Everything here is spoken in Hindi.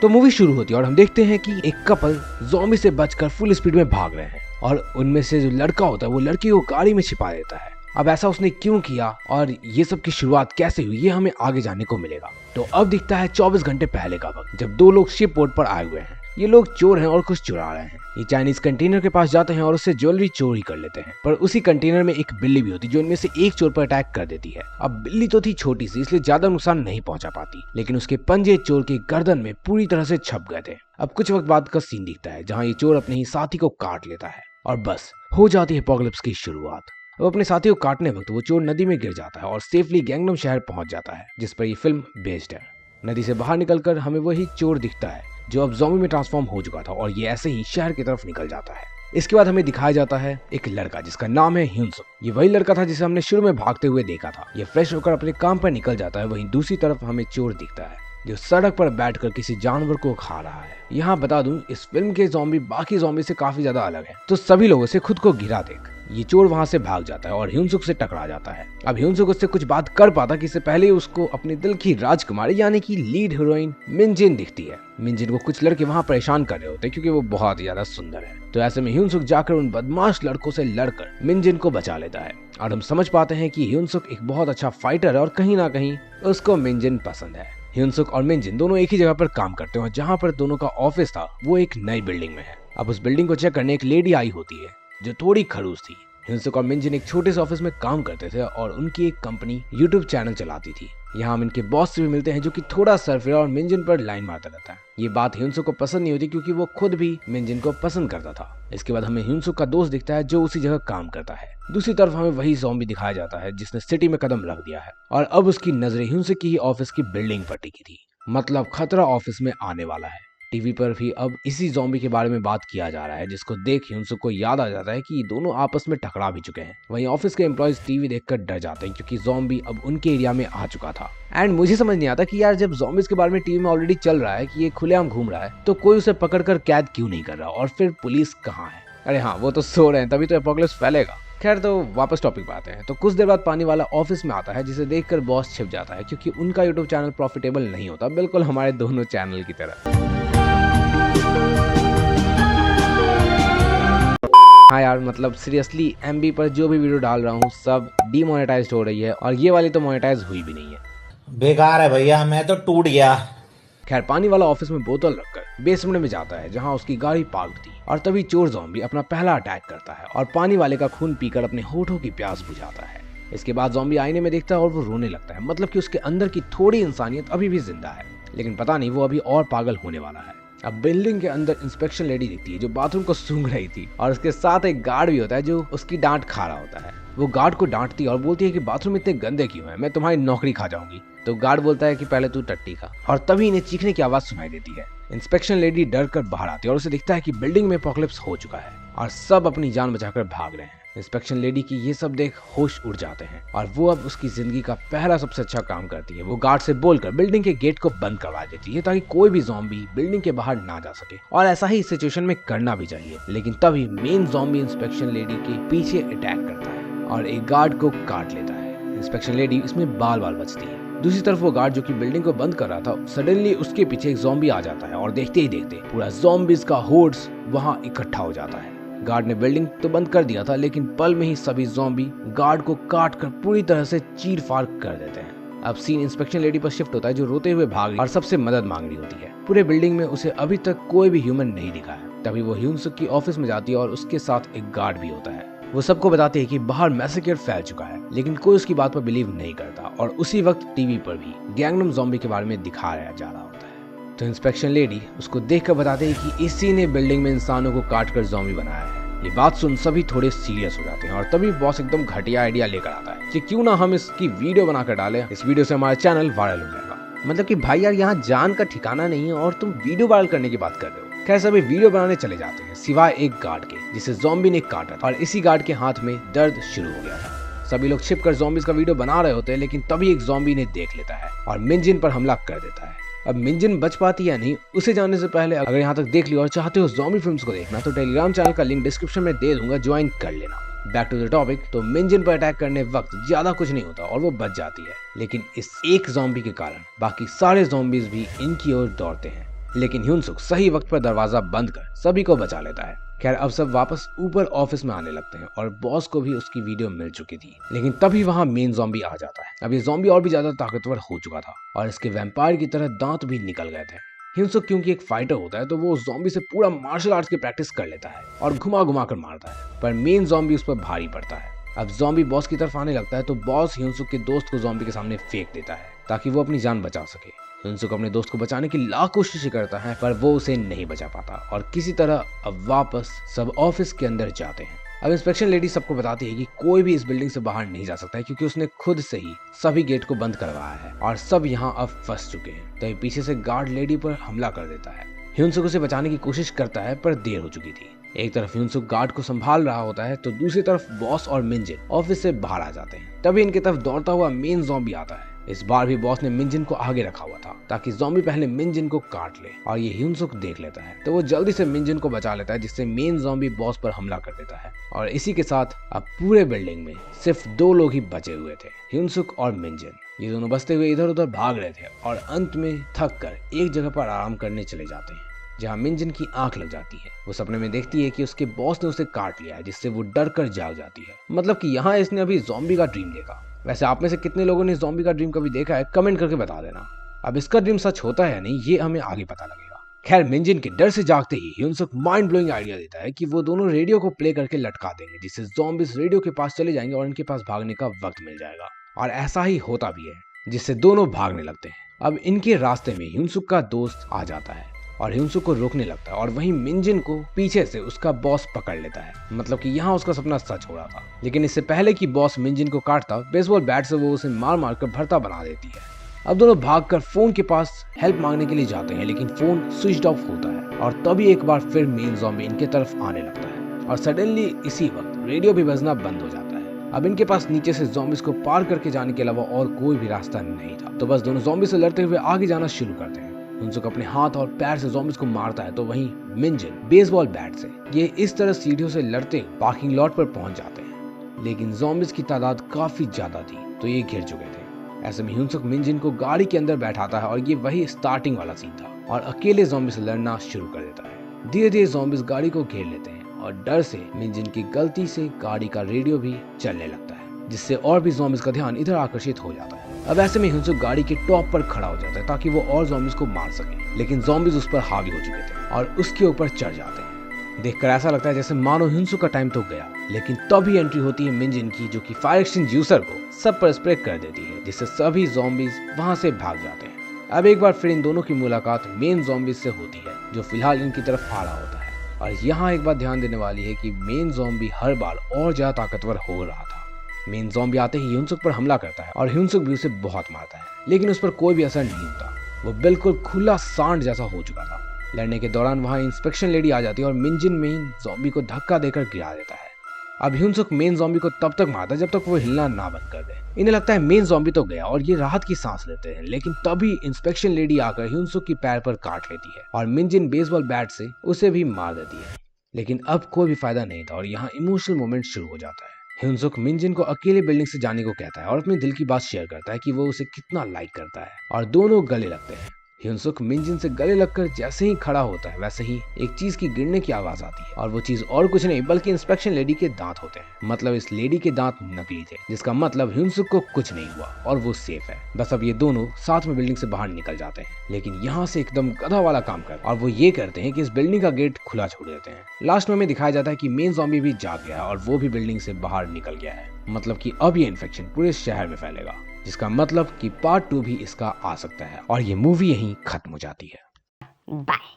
तो मूवी शुरू होती है और हम देखते हैं कि एक कपल ज़ॉम्बी से बचकर फुल स्पीड में भाग रहे हैं और उनमें से जो लड़का होता है वो लड़की को गाड़ी में छिपा देता है। अब ऐसा उसने क्यों किया और ये सब की शुरुआत कैसे हुई ये हमें आगे जानने को मिलेगा। तो अब दिखता है 24 घंटे पहले का वक्त, जब दो लोग शिप पोर्ट पर आए हुए हैं। ये लोग चोर हैं और कुछ चुरा रहे हैं। ये चाइनीज कंटेनर के पास जाते हैं और उससे ज्वेलरी चोरी कर लेते हैं, पर उसी कंटेनर में एक बिल्ली भी होती जो इनमें से एक चोर पर अटैक कर देती है। अब बिल्ली तो थी छोटी सी, इसलिए ज्यादा नुकसान नहीं पहुंचा पाती, लेकिन उसके पंजे चोर की गर्दन में पूरी तरह से छप गए थे। अब कुछ वक्त बाद का सीन दिखता है जहाँ ये चोर अपने ही साथी को काट लेता है और बस हो जाती है एपोकलिप्स की शुरुआत। अब अपने साथी को काटने वक्त वो चोर नदी में गिर जाता है और सेफली गैंगनम शहर पहुंच जाता है, जिस पर ये फिल्म बेस्ड है। नदी से बाहर निकलकर हमें वही चोर दिखता है जो अब ज़ॉम्बी में ट्रांसफॉर्म हो चुका था और ये ऐसे ही शहर की तरफ निकल जाता है। इसके बाद हमें दिखाया जाता है एक लड़का जिसका नाम है ह्यून-सुक। ये वही लड़का था जिसे हमने शुरू में भागते हुए देखा था। ये फ्रेश होकर अपने काम पर निकल जाता है। वहीं दूसरी तरफ हमें चोर दिखता है जो सड़क पर बैठकर किसी जानवर को खा रहा है। यहाँ बता दूं, इस फिल्म के ज़ॉम्बी बाकी ज़ॉम्बी से काफी ज्यादा अलग है। तो सभी लोगों से खुद को घिरा देख ये चोर वहां से भाग जाता है और ह्यून-सुक से टकरा जाता है। अब ह्यून-सुक उससे कुछ बात कर पाता कि इससे पहले उसको अपने दिल की राजकुमारी यानी कि लीड हीरोइन मिनजिन दिखती है। मिनजिन को कुछ लड़के वहां परेशान कर रहे होते हैं क्योंकि वो बहुत ज्यादा सुंदर है। तो ऐसे में ह्यून-सुक जाकर उन बदमाश लड़कों से लड़कर मिनजिन को बचा लेता है और हम समझ पाते हैं कि ह्यून-सुक एक बहुत अच्छा फाइटर है और कहीं ना कहीं उसको मिनजिन पसंद है। ह्यून-सुक और मिनजिन दोनों एक ही जगह पर काम करते हैं और जहाँ पर दोनों का ऑफिस था वो एक नई बिल्डिंग में है। अब उस बिल्डिंग को चेक करने एक लेडी आई होती है जो थोड़ी खड़ूस थी। ह्यून-सुक और मिनजिन एक छोटे से ऑफिस में काम करते थे और उनकी एक कंपनी यूट्यूब चैनल चलाती थी। यहाँ हम इनके बॉस से भी मिलते हैं जो कि थोड़ा सरफिरा और मिनजिन पर लाइन मारता रहता है। ये बात ह्यून-सुक को पसंद नहीं होती क्योंकि वो खुद भी मिनजिन को पसंद करता था। इसके बाद हमें ह्यून-सुक का दोस्त दिखता है जो उसी जगह काम करता है। दूसरी तरफ हमें वही ज़ॉम्बी दिखाया जाता है जिसने सिटी में कदम रख दिया है और अब उसकी नजरें ह्यून-सुक की ऑफिस की बिल्डिंग पर टिकी थी। मतलब खतरा ऑफिस में आने वाला है। टीवी पर भी अब इसी ज़ॉम्बी के बारे में बात किया जा रहा है, जिसको देख ह्यून-सुक को याद आ जाता है कि ये दोनों आपस में टकरा भी चुके हैं। वहीं ऑफिस के एम्प्लॉयज टीवी देखकर डर जाते हैं क्योंकि ज़ॉम्बी अब उनके एरिया में आ चुका था। एंड मुझे समझ नहीं आता कि यार जब ज़ॉम्बीज के बारे में टीवी में ऑलरेडी चल रहा है कि ये खुलेआम घूम रहा है तो कोई उसे पकड़कर कैद क्यों नहीं कर रहा, और फिर पुलिस कहाँ है? अरे हाँ, वो तो सो रहे हैं, तभी तो एपोकलिप्स फैलेगा। खैर, तो वापस टॉपिक पे आते हैं। तो कुछ देर बाद पानी वाला ऑफिस में आता है जिसे देखकर बॉस छिप जाता है क्योंकि उनका यूट्यूब चैनल प्रॉफिटेबल नहीं होता, बिल्कुल हमारे दोनों चैनल की तरह। हाँ यार, मतलब सीरियसली एमबी पर जो भी वीडियो डाल रहा हूँ सब डीमोनेटाइज्ड हो रही है और ये वाली तो मोनेटाइज हुई भी नहीं है। बेकार है भैया, मैं तो टूट गया। खैर, पानी वाला ऑफिस में बोतल रखकर बेसमेंट में जाता है जहाँ उसकी गाड़ी पार्क थी और तभी चोर ज़ॉम्बी अपना पहला अटैक करता है और पानी वाले का खून पीकर अपने होठों की प्यास बुझाता है। इसके बाद ज़ॉम्बी आईने में देखता है और वो रोने लगता है, मतलब कि उसके अंदर की थोड़ी इंसानियत अभी भी जिंदा है, लेकिन पता नहीं वो अभी और पागल होने वाला है। अब बिल्डिंग के अंदर इंस्पेक्शन लेडी दिखती है जो बाथरूम को सूंघ रही थी और उसके साथ एक गार्ड भी होता है जो उसकी डांट खा रहा होता है। वो गार्ड को डांटती है और बोलती है कि बाथरूम इतने गंदे क्यों है, मैं तुम्हारी नौकरी खा जाऊंगी। तो गार्ड बोलता है कि पहले तू टट्टी खा, और तभी इन्हें चीखने की आवाज सुनाई देती है। इंस्पेक्शन लेडी डर कर बाहर आती है और उसे दिखता है कि बिल्डिंग में एपोकलिप्स हो चुका है और सब अपनी जान बचाकर भाग रहे हैं। इंस्पेक्शन लेडी की ये सब देख होश उड़ जाते हैं और वो अब उसकी जिंदगी का पहला सबसे अच्छा काम करती है। वो गार्ड से बोलकर बिल्डिंग के गेट को बंद करवा देती है ताकि कोई भी ज़ॉम्बी बिल्डिंग के बाहर ना जा सके, और ऐसा ही इस सिचुएशन में करना भी चाहिए। लेकिन तभी मेन ज़ॉम्बी इंस्पेक्शन लेडी के पीछे अटैक करता है और एक गार्ड को काट लेता है। इंस्पेक्शन लेडी इसमें बाल बाल बचती है। दूसरी तरफ वो गार्ड जो कि बिल्डिंग को बंद कर रहा था, सडनली उसके पीछे एक ज़ॉम्बी आ जाता है और देखते ही देखते पूरा ज़ॉम्बीज का होर्ड्स वहां इकट्ठा हो जाता है। गार्ड ने बिल्डिंग तो बंद कर दिया था, लेकिन पल में ही सभी ज़ॉम्बी गार्ड को काट कर पूरी तरह से चीर फाड़ कर देते हैं। अब सीन इंस्पेक्शन लेडी पर शिफ्ट होता है जो रोते हुए भाग रही और सबसे मदद मांग रही होती है। पूरे बिल्डिंग में उसे अभी तक कोई भी ह्यूमन नहीं दिखा है। तभी वो ह्यून-सुक की ऑफिस में जाती है और उसके साथ एक गार्ड भी होता है। वो सबको बताते हैं कि बाहर मैसेकर फैल चुका है, लेकिन कोई उसकी बात पर बिलीव नहीं करता और उसी वक्त टीवी पर भी गैंगनम ज़ॉम्बी के बारे में दिखाया जा रहा होता है। तो इंस्पेक्शन लेडी उसको देखकर बताते हैं कि इसी ने बिल्डिंग में इंसानों को काटकर ज़ॉम्बी बनाया है। ये बात सुन सभी थोड़े सीरियस हो जाते हैं और तभी बॉस एकदम घटिया आइडिया लेकर आता है कि क्यों ना हम इसकी वीडियो बनाकर डालें, इस वीडियो से हमारा चैनल वायरल हो जाएगा। मतलब कि भाई यार, यहाँ जान का ठिकाना नहीं है और तुम वीडियो वायरल करने की बात कर रहे हो। खैर, सभी वीडियो बनाने चले जाते हैं सिवाय एक गार्ड के जिसे ज़ॉम्बी ने काटा था और इसी गार्ड के हाथ में दर्द शुरू हो गया था। सभी लोग छिपकर ज़ॉम्बीज का वीडियो बना रहे होते हैं, लेकिन तभी एक ज़ॉम्बी ने देख लेता है और मिनजिन पर हमला कर देता है। अब मिनजिन बच पाती या नहीं उसे जानने से पहले अगर यहाँ तक देख लिया और चाहते हो ज़ॉम्बी फिल्म्स को देखना तो टेलीग्राम चैनल का लिंक डिस्क्रिप्शन में दे दूंगा, ज्वाइन कर लेना। Back to the topic. तो मिनजिन पर अटैक करने वक्त ज्यादा कुछ नहीं होता और वो बच जाती है, लेकिन इस एक ज़ॉम्बी के कारण बाकी सारे ज़ॉम्बीज भी इनकी ओर दौड़ते हैं। लेकिन ह्यूनसुक सही वक्त पर दरवाजा बंद कर सभी को बचा लेता है। खैर अब सब वापस ऊपर ऑफिस में आने लगते हैं और बॉस को भी उसकी वीडियो मिल चुकी थी, लेकिन तभी वहाँ मेन ज़ॉम्बी आ जाता है। अब ये ज़ॉम्बी और भी ज्यादा ताकतवर हो चुका था और इसके वैम्पायर की तरह दांत भी निकल गए थे। ह्यूनसुक क्योंकि एक फाइटर होता है तो वो उस ज़ॉम्बी से पूरा मार्शल आर्ट्स की प्रैक्टिस कर लेता है और घुमा घुमा कर मारता है, पर मेन ज़ॉम्बी उस पर भारी पड़ता है। अब ज़ॉम्बी बॉस की तरफ आने लगता है तो बॉस ह्यूनसुक के दोस्त को ज़ॉम्बी के सामने फेंक देता है ताकि वो अपनी जान बचा सके। ह्यूनसुक अपने दोस्त को बचाने की लाख कोशिश करता है पर वो उसे नहीं बचा पाता और किसी तरह अब वापस सब ऑफिस के अंदर जाते हैं। अब इंस्पेक्शन लेडी सबको बताती है कि कोई भी इस बिल्डिंग से बाहर नहीं जा सकता है क्योंकि उसने खुद से ही सभी गेट को बंद करवाया है और सब यहाँ अब फंस चुके हैं। तो पीछे से गार्ड लेडी पर हमला कर देता है। ह्यूनसुक उसे बचाने की कोशिश करता है पर देर हो चुकी थी। एक तरफ ह्यूनसुक गार्ड को संभाल रहा होता है तो दूसरी तरफ बॉस और मिंजिन ऑफिस से बाहर आ जाते हैं। तभी इनकी तरफ दौड़ता हुआ मेन ज़ॉम्बी आता है। इस बार भी बॉस ने मिंजिन को आगे रखा हुआ था ताकि ज़ॉम्बी पहले मिंजिन को काट ले और ये ह्यूनसुक देख लेता है तो वो जल्दी से मिंजिन को बचा लेता है, जिससे मेन ज़ॉम्बी बॉस पर हमला कर देता है। और इसी के साथ अब पूरे बिल्डिंग में सिर्फ 2 लोग ही बचे हुए थे, ह्यूनसुक और मिंजिन। ये दोनों बचते हुए इधर उधर भाग रहे थे और अंत में थक कर एक जगह पर आराम करने चले जाते हैं, जहाँ मिंजिन की आंख लग जाती है। वो सपने में देखती है कि उसके बॉस ने उसे काट लिया है, जिससे वो डर कर जाग जाती है। मतलब कि यहाँ इसने अभी ज़ॉम्बी का ड्रीम देखा। वैसे आप में से कितने लोगों ने ज़ॉम्बी का ड्रीम कभी देखा है, कमेंट करके बता देना। अब इसका ड्रीम सच होता है या नहीं ये हमें आगे पता लगेगा। खैर मिंजिन के डर से जागते ही ह्यूनसुक माइंड ब्लोइंग आइडिया देता है कि वो दोनों रेडियो को प्ले करके लटका देंगे, जिससे ज़ॉम्बीज़ रेडियो के पास चले जाएंगे और इनके पास भागने का वक्त मिल जाएगा। और ऐसा ही होता भी है, जिससे दोनों भागने लगते हैं। अब इनके रास्ते में ह्यूनसुक का दोस्त आ जाता है और ह्यूनसुक को रोकने लगता है और वहीं मिंजिन को पीछे से उसका बॉस पकड़ लेता है। मतलब कि यहाँ उसका सपना सच हो रहा था। लेकिन इससे पहले कि बॉस मिंजिन को काटता, बेसबॉल बैट से वो उसे मार मार कर भरता बना देती है। अब दोनों भागकर फोन के पास हेल्प मांगने के लिए जाते हैं, लेकिन फोन स्विच ऑफ होता है और तभी एक बार फिर मेन ज़ॉम्बी इनके तरफ आने लगता है और सडनली इसी वक्त रेडियो भी बजना बंद हो जाता है। अब इनके पास नीचे से ज़ॉम्बीज को पार करके जाने के अलावा और कोई भी रास्ता नहीं था, तो बस दोनों ज़ॉम्बी से लड़ते हुए आगे जाना शुरू करते हैं। ह्यूनसुक अपने हाथ और पैर से ज़ॉम्बीज को मारता है तो वहीं मिंजिन बेसबॉल बैट से ये इस तरह सीढ़ियों से लड़ते पार्किंग लॉट पर पहुंच जाते हैं। लेकिन ज़ॉम्बीज की तादाद काफी ज्यादा थी तो ये घिर चुके थे। ऐसे में ह्यूनसुक मिंजिन को गाड़ी के अंदर बैठाता है और ये वही स्टार्टिंग वाला सीन था और अकेले ज़ॉम्बीज से लड़ना शुरू कर देता है। धीरे धीरे ज़ॉम्बीज गाड़ी को घेर लेते हैं और डर से मिंजिन की गलती से गाड़ी का रेडियो भी चलने लगता है, जिससे और भी ज़ॉम्बीज का ध्यान इधर आकर्षित हो जाता है। अब ऐसे में ह्यूनसुक गाड़ी के टॉप पर खड़ा हो जाता है ताकि वो और ज़ॉम्बीज को मार सके, लेकिन ज़ॉम्बीज उस पर हावी हो चुके थे और उसके ऊपर चढ़ जाते हैं। देखकर ऐसा लगता है जैसे मानो ह्यूनसुक का टाइम तो गया, लेकिन तभी एंट्री होती है मिंजिन की, जो कि फायर एक्सटिंग्विशर को सब पर स्प्रे कर देती है, जिससे सभी ज़ॉम्बीज वहां से भाग जाते हैं। अब एक बार फिर इन दोनों की मुलाकात मेन ज़ॉम्बीज से होती है, जो फिलहाल इनकी तरफ आ रहा होता है। और यहाँ एक बात ध्यान देने वाली है कि मेन ज़ॉम्बी हर बार और ज्यादा ताकतवर हो रहा था। मेन ज़ॉम्बी आते ही ह्यूनसुक पर हमला करता है और ह्यूनसुक भी उसे बहुत मारता है, लेकिन उस पर कोई भी असर नहीं होता। वो बिल्कुल खुला सांड जैसा हो चुका था। लड़ने के दौरान वहां इंस्पेक्शन लेडी आ जाती है और मिंजिन मेन ज़ॉम्बी को धक्का देकर गिरा देता है। अब ह्यूनसुक मेन ज़ॉम्बी को तब तक मारता है जब तक वो हिलना ना बंद कर दे। इन्हें लगता है मेन ज़ॉम्बी तो गया और ये राहत की सांस लेते हैं, लेकिन तभी इंस्पेक्शन लेडी आकर ह्यूनसुक की पैर पर काट लेती है और मिंजिन बेसबॉल बैट से उसे भी मार देती है। लेकिन अब कोई भी फायदा नहीं था और यहाँ इमोशनल मोमेंट शुरू हो जाता है। ह्यूनसुक मिंजिन को अकेले बिल्डिंग से जाने को कहता है और अपने दिल की बात शेयर करता है कि वो उसे कितना लाइक करता है और दोनों गले लगते हैं। ह्यूनसुक मिंजिन से गले लगकर जैसे ही खड़ा होता है वैसे ही एक चीज की गिरने की आवाज आती है और वो चीज और कुछ नहीं बल्कि इंस्पेक्शन लेडी के दांत होते हैं। मतलब इस लेडी के दांत नकली थे, जिसका मतलब ह्यूनसुक को कुछ नहीं हुआ और वो सेफ है। बस अब ये दोनों साथ में बिल्डिंग से बाहर निकल जाते हैं, लेकिन यहाँ से एकदम गधा वाला काम कर और वो ये करते हैं कि इस बिल्डिंग का गेट खुला छोड़ देते हैं। लास्ट में हमें दिखाया जाता है कि मेन ज़ॉम्बी भी जाग गया है और वो भी बिल्डिंग से बाहर निकल गया है। मतलब कि अब ये इन्फेक्शन पूरे शहर में फैलेगा, जिसका मतलब कि पार्ट 2 भी इसका आ सकता है और ये मूवी यहीं खत्म हो जाती है। बाय।